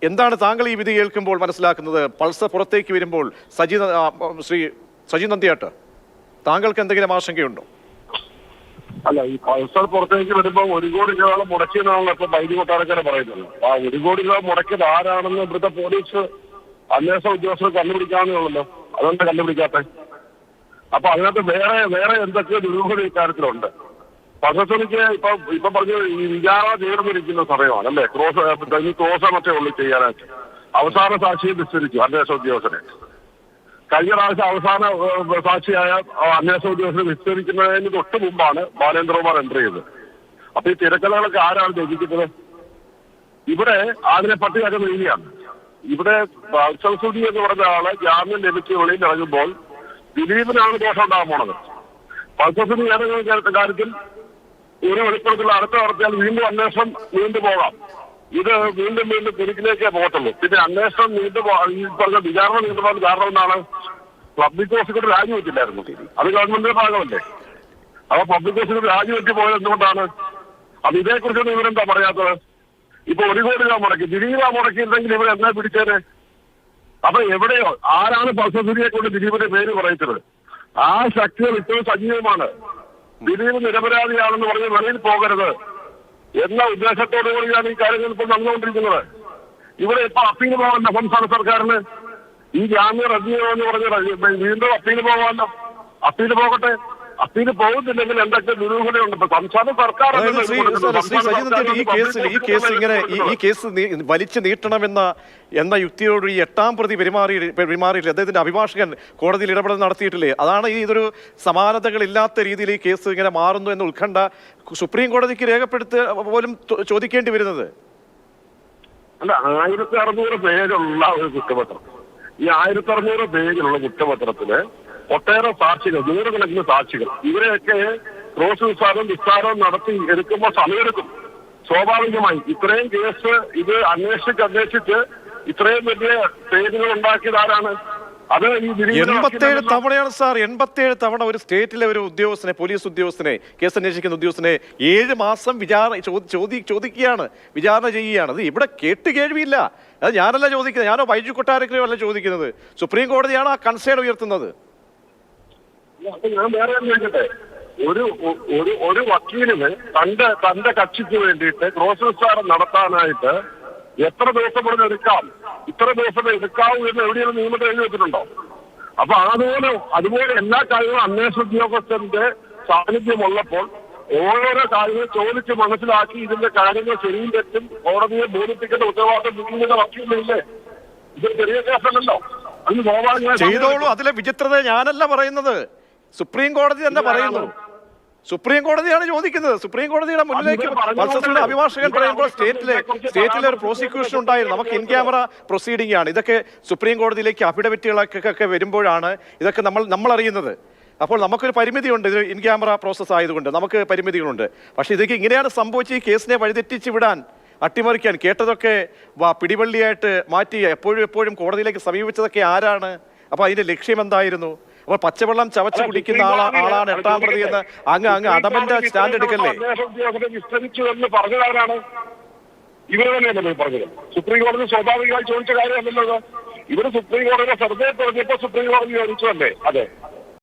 എന്താണ് താങ്കൾ ഈ വിധി കേൾക്കുമ്പോൾ മനസ്സിലാക്കുന്നത്? പൾസർ പുറത്തേക്ക് വരുമ്പോൾ ശ്രീ സജി നന്ദിയാട്ട്, താങ്കൾക്ക് എന്തെങ്കിലും ആശങ്കയുണ്ടോ? അല്ല, ഈ പൾസർ പുറത്തേക്ക് വരുമ്പോൾ 1 കോടി രൂപ മുടക്കിയെന്നാണല്ലോ ഇപ്പൊ ബൈജു കൊട്ടാരക്കര പറയുന്നത്. ആ 1 കോടി രൂപ മുടക്കിയത് ആരാണെന്ന് ഇവിടുത്തെ പോലീസ് അന്വേഷണ ഉദ്യോഗസ്ഥർ കണ്ടുപിടിക്കാവുന്നതുള്ളല്ലോ. അതുകൊണ്ട് കണ്ടുപിടിക്കാത്ത അപ്പൊ അതിനകത്ത് വേറെ എന്തൊക്കെയോ ദുരൂഹത ഇക്കാര്യത്തിലുണ്ട്. പൾസറിക്ക് ഇപ്പൊ പറഞ്ഞു ഈ വിചാരണ ചേർന്നിരിക്കുന്ന സമയമാണ് അല്ലേ? ക്രോസ് മറ്റേ ഉള്ളു ചെയ്യാനായിട്ട്. അവസാന സാക്ഷിയെ വിസ്തരിച്ചു അന്വേഷണ ഉദ്യോഗസ്ഥനെ. കഴിഞ്ഞ പ്രാവശ്യം അവസാന സാക്ഷിയായ അന്വേഷണ ഉദ്യോഗസ്ഥരെ വിസ്തരിക്കുന്നതിന് തൊട്ട് മുമ്പാണ് ബാലേന്ദ്രകുമാർ എൻട്രി ചെയ്തത്. അപ്പൊ ഈ തിരക്കഥകളൊക്കെ ആരാണ് രചിക്കുന്നത്? ഇവിടെ അതിനെ പട്ടികയൊക്കെ നീങ്ങിയാണ്. ഇവിടെ സുധി എന്ന് പറഞ്ഞ ആള് ജാമ്യം ലഭിച്ച് വെളിയിൽ ഇറങ്ങുമ്പോൾ ദിലീപിനാണ് ദോഷം ഉണ്ടാകാൻ പോണത്. സുധി ഏതെങ്കിലും കാര്യത്തിൽ ഒരു വെളിപ്പെടുത്തൽ അടുത്ത നടത്തിയാൽ വീണ്ടും അന്വേഷണം നീണ്ടുപോകാം. ഇത് വീണ്ടും കുരുക്കിലേക്കേ പോകത്തുള്ളൂ. പിന്നെ അന്വേഷണം ഈ പറഞ്ഞ വിചാരണ നീണ്ടുപോകാൻ കാരണം എന്താണ്? പബ്ലിക് പ്രോസിക്യൂട്ടർ രാജിവെച്ചില്ലായിരുന്നു. അത് ഗവൺമെന്റിന്റെ ഭാഗമല്ലേ? അപ്പൊ പബ്ലിക് പ്രോസിക്യൂട്ടർ രാജിവെച്ച് പോയത് എന്തുകൊണ്ടാണ്? അപ്പൊ ഇതേക്കുറിച്ചൊന്നും ഇവരെന്താ പറയാത്തത്? ഇപ്പൊ 1 കോടി രൂപ മുടക്കി, ദിലീപ് മുടക്കിയിട്ടുണ്ടെങ്കിൽ ഇവരെന്നാ പിടിച്ചേനെ? അപ്പൊ എവിടെയോ ആരാണ് പൾസറിയെ കൊണ്ട് ദിലീപിന്റെ പേര് പറയിച്ചത്? ആ ശക്തികൾ ഇപ്പോഴും സജീവമാണ്. ദിലീപ് നിരപരാധിയാണെന്ന് പറഞ്ഞ് വെളിയിൽ പോകരുത് എന്ന ഉദ്ദേശത്തോടു കൂടിയാണ് ഈ കാര്യങ്ങൾ ഇപ്പോൾ നടന്നുകൊണ്ടിരിക്കുന്നത്. ഇവിടെ ഇപ്പൊ അപ്പീൽ പോകാമല്ലോ സംസ്ഥാന സർക്കാരിന്. ഈ ജാമ്യം റദ്ദ് ചെയ്യുമെന്ന് പറഞ്ഞ വീണ്ടും അപ്പീൽ പോകാമല്ലോ. അപ്പീൽ പോകട്ടെ. അപ്പീൽ പോകുന്നില്ലെങ്കിൽ എന്തൊക്കെ ദുരൂഹതയുണ്ട്. ഇപ്പൊ സംസ്ഥാന സർക്കാർ ഈ കേസ് വലിച്ചു നീട്ടണമെന്ന യുക്തിയോട് ഈ 8ാം പ്രതി പെരുമാറിയില്ല. അദ്ദേഹത്തിന്റെ അഭിഭാഷകൻ കോടതിയിൽ ഇടപെടൽ നടത്തിയിട്ടില്ലേ? അതാണ് ഈ സമാനതകളില്ലാത്ത രീതിയിൽ ഈ കേസ് ഇങ്ങനെ മാറുന്നു എന്ന ഉത്കണ്ഠ സുപ്രീം കോടതിക്ക് രേഖപ്പെടുത്തുക പോലും ചോദിക്കേണ്ടി വരുന്നത്. അല്ല, 1600 പേജുള്ള ഒരു കുറ്റപത്രം. ഈ 1600 പേജിലുള്ള കുറ്റപത്രത്തില് ഒട്ടേറെ സാക്ഷികൾ, 100 കണക്കിന് സാക്ഷികൾ, ഇവരെയൊക്കെ ക്രോസ് വിസ്താരവും നടത്തി എടുക്കുമ്പോൾ സമയമെടുക്കും. സ്വാഭാവികമായി ഇത്രയും കേസ് ഇത് അന്വേഷിച്ച് ഇത്രയും വലിയ പേജുകൾ ഉണ്ടാക്കിയത് ആരാണ്? അത് ഈ 87 തവണയാണ് സാർ. 87 തവണ ഒരു സ്റ്റേറ്റിലെ ഒരു ഉദ്യോഗസ്ഥനെ, പോലീസ് ഉദ്യോഗസ്ഥനെ, കേസ് അന്വേഷിക്കുന്ന ഉദ്യോഗസ്ഥനെ 7 മാസം ചോദിക്കുകയാണ്, വിചാരണ ചെയ്യുകയാണ്. അത് ഇവിടെ കേൾവിയില്ല. അത് ഞാനല്ല ചോദിക്കുന്നത്, ഞാനോ ബൈജു കൊട്ടാരക്കരയോ അല്ല ചോദിക്കുന്നത്. സുപ്രീം കോടതിയാണ് ആ കൺസേൺ ഉയർത്തുന്നത്. ഞാൻ വേറെ ചോദിക്കട്ടെ, ഒരു വക്കീലിന് തന്റെ കക്ഷിക്ക് വേണ്ടിയിട്ട് ക്രോസ് വിസ്താരം നടത്താനായിട്ട് എത്ര ദിവസം കൂടെ എടുക്കാം, ഇത്ര ദിവസം എടുക്കാവൂ എന്ന് എവിടെയാണ് നിയമത്തിൽ എഴുതി വെച്ചിട്ടുണ്ടോ? അപ്പൊ അതുപോലെ എല്ലാ കാര്യങ്ങളും അന്വേഷണ ഉദ്യോഗസ്ഥന്റെ സാന്നിധ്യമുള്ളപ്പോൾ ഓരോരോ കാര്യങ്ങൾ ചോദിച്ച് മനസ്സിലാക്കി ഇതിന്റെ കാര്യങ്ങൾ ശരിയും തെറ്റും കോടതിയെ ബോധിപ്പിക്കേണ്ട ഉത്തരവാദിത്വം നിങ്ങളുടെ വക്കീലില്ലേ? ഇത് ചെറിയ കേസല്ലല്ലോ. അതിന് ചെയ്തോളൂ. അതിലെ വിചിത്രത ഞാനല്ല പറയുന്നത്, സുപ്രീം കോടതി തന്നെ പറയുന്നു. സുപ്രീം കോടതിയാണ് ചോദിക്കുന്നത്. സുപ്രീം കോടതിയുടെ മുന്നിലേക്ക് പൾസറിന്റെ അഭിഭാഷകൻ പറയുമ്പോൾ സ്റ്റേറ്റിലെ ഒരു പ്രോസിക്യൂഷൻ ഉണ്ടായിരുന്നു. നമുക്ക് ഇൻ ക്യാമറ പ്രൊസീഡിംഗ് ആണ്. ഇതൊക്കെ സുപ്രീം കോടതിയിലേക്ക് അഫിഡവിറ്റുകളൊക്കെ വരുമ്പോഴാണ് ഇതൊക്കെ നമ്മൾ അറിയുന്നത്. അപ്പോൾ നമുക്കൊരു പരിമിതിയുണ്ട്. ഇത് ഇൻ ക്യാമറ പ്രോസസ് ആയതുകൊണ്ട് നമുക്ക് പരിമിതികളുണ്ട്. പക്ഷേ ഇതൊക്കെ ഇങ്ങനെയാണ് സംഭവിച്ച് ഈ കേസിനെ വഴിതെറ്റിച്ച് വിടാൻ, അട്ടിമറിക്കാൻ, കേട്ടതൊക്കെ പിടിവള്ളിയായിട്ട് മാറ്റി എപ്പോഴും കോടതിയിലേക്ക് സമീപിച്ചതൊക്കെ ആരാണ്? അപ്പോൾ അതിന്റെ ലക്ഷ്യം എന്തായിരുന്നു? അപ്പോൾ പച്ചവെള്ളം ചവച്ച് കുടിക്കുന്ന ആളാണ് 8ാം പ്രതി എന്ന് അങ്ങ് അടമന്റെ സ്റ്റാൻഡ് എടുക്കല്ലേ? ഇവര് തന്നെയല്ലേ പറഞ്ഞത്? സുപ്രീം കോടതി സ്വാഭാവികമായി ചോദിച്ച കാര്യമല്ലല്ലോ. ഇവര് സുപ്രീം കോടതിയുടെ ശ്രദ്ധയെ പറഞ്ഞപ്പോ സുപ്രീം കോടതി ചോദിച്ചതല്ലേ? അതെ.